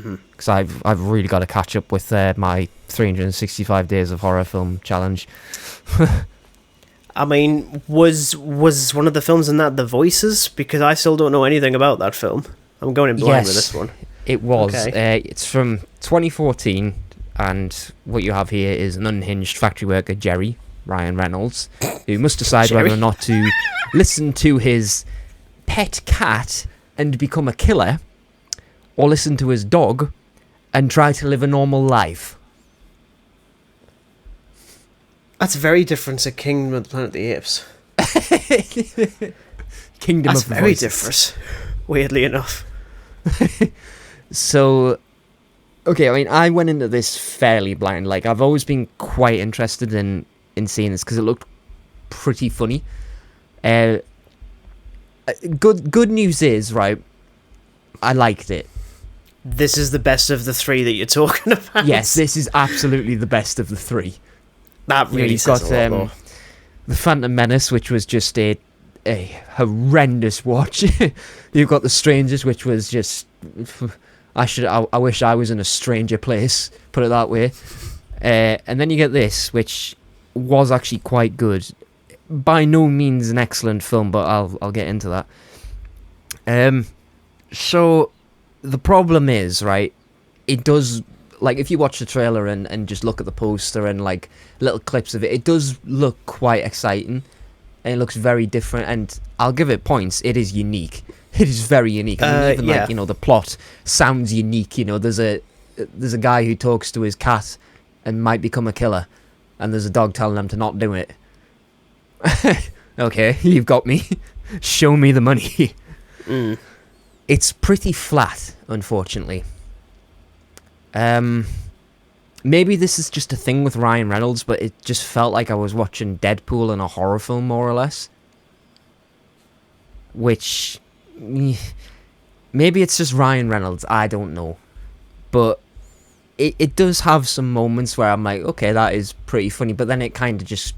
because I've really got to catch up with my 365 days of horror film challenge. I mean, was one of the films in that The Voices? Because I still don't know anything about that film. I'm going in blind with this one. It was. Okay. It's from 2014, and what you have here is an unhinged factory worker, Jerry, Ryan Reynolds, who must decide whether or not to listen to his pet cat and become a killer, or listen to his dog and try to live a normal life. That's very different to Kingdom of the Planet of the Apes. Kingdom That's of the very Voices. different, weirdly enough. So, okay, I mean, I went into this fairly blind. Like, I've always been quite interested in seeing this because it looked pretty funny. Good news is, right, I liked it. This is the best of the three that you're talking about. Yes, this is absolutely the best of the three. That really you've says got a lot more. the Phantom Menace, which was just a horrendous watch. You've got The Strangers, which was just I wish I was in a stranger place, put it that way. And then you get this, which was actually quite good. By no means an excellent film, but I'll get into that. So the problem is, right, it does, like, if you watch the trailer and just look at the poster and like little clips of it, it does look quite exciting and it looks very different, and I'll give it points. It is unique. It is very unique. I mean, even yeah. like, the plot sounds unique. There's a guy who talks to his cat and might become a killer, and there's a dog telling him to not do it. Okay, you've got me. Show me the money. It's pretty flat, unfortunately. Maybe this is just a thing with Ryan Reynolds, but it just felt like I was watching Deadpool in a horror film, more or less. Which, maybe it's just Ryan Reynolds, I don't know. But it does have some moments where I'm like, okay, that is pretty funny, but then it kind of just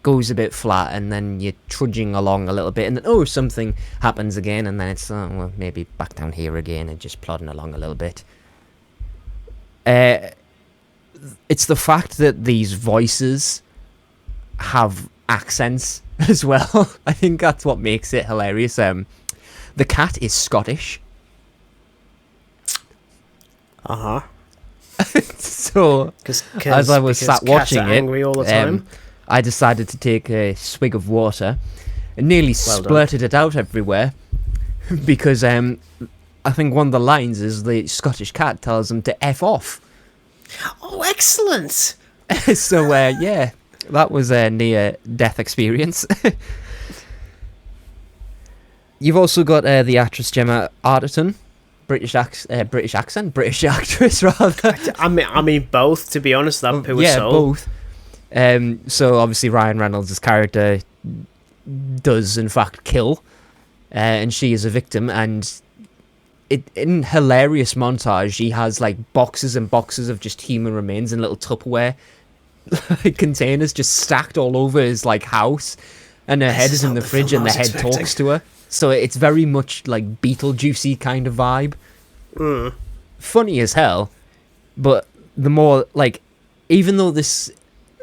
goes a bit flat, and then you're trudging along a little bit, and then, something happens again, and then it's, well, maybe back down here again, and just plodding along a little bit. It's the fact that these voices have accents as well. I think that's what makes it hilarious. The cat is Scottish. Uh-huh. So, as I was sat watching it, angry all the time. I decided to take a swig of water and nearly splurted it out everywhere because I think one of the lines is the Scottish cat tells him to F off. Oh, excellent! So, yeah, that was a near-death experience. You've also got the actress Gemma Arterton, British actress, rather. I mean, both, to be honest, that poo yeah, soul. both. So obviously Ryan Reynolds' character does in fact kill, and she is a victim, and in hilarious montage he has like boxes and boxes of just human remains in little Tupperware containers just stacked all over his like house, and her head is in the fridge and the head talks to her, so it's very much like Beetlejuicy kind of vibe. Funny as hell, but the more, like, even though this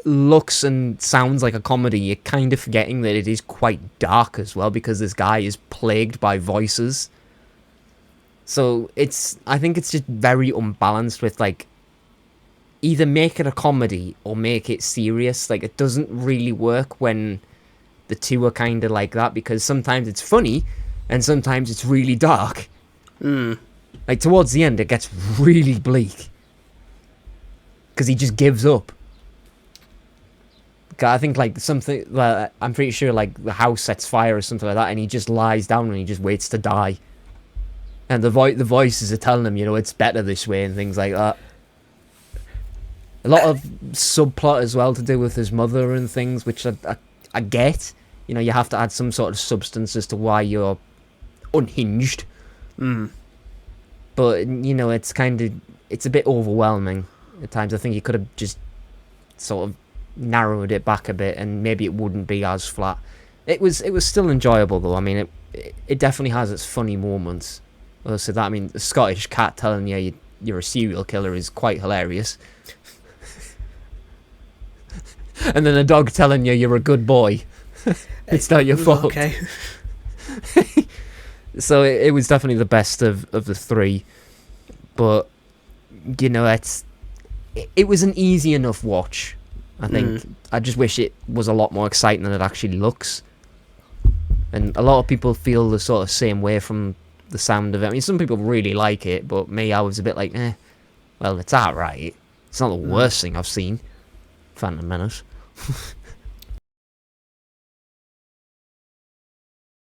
looks and sounds like a comedy, you're kind of forgetting that it is quite dark as well, because this guy is plagued by voices. So I think it's just very unbalanced with, like, either make it a comedy or make it serious. Like, it doesn't really work when the two are kind of like that, because sometimes it's funny and sometimes it's really dark. Like, towards the end it gets really bleak because he just gives up. I think, like, something, well, I'm pretty sure, like, the house sets fire or something like that, and he just lies down and he just waits to die. And the voices are telling him, it's better this way and things like that. A lot of subplot as well to do with his mother and things, which I get. You have to add some sort of substance as to why you're unhinged. But, it's a bit overwhelming at times. I think you could have just sort of narrowed it back a bit, and maybe it wouldn't be as flat. It was still enjoyable, though. I mean, it definitely has its funny moments. Well, so that, I mean, the Scottish cat telling you're a serial killer is quite hilarious. And then a dog telling you're a good boy. It's not your fault. Okay. So it was definitely the best of the three. But, you know, it was an easy enough watch, I think. I just wish it was a lot more exciting than it actually looks. And a lot of people feel the sort of same way from the sound of it. I mean, some people really like it, but me, I was a bit like, well, it's alright. It's not the worst thing I've seen. Phantom Menace.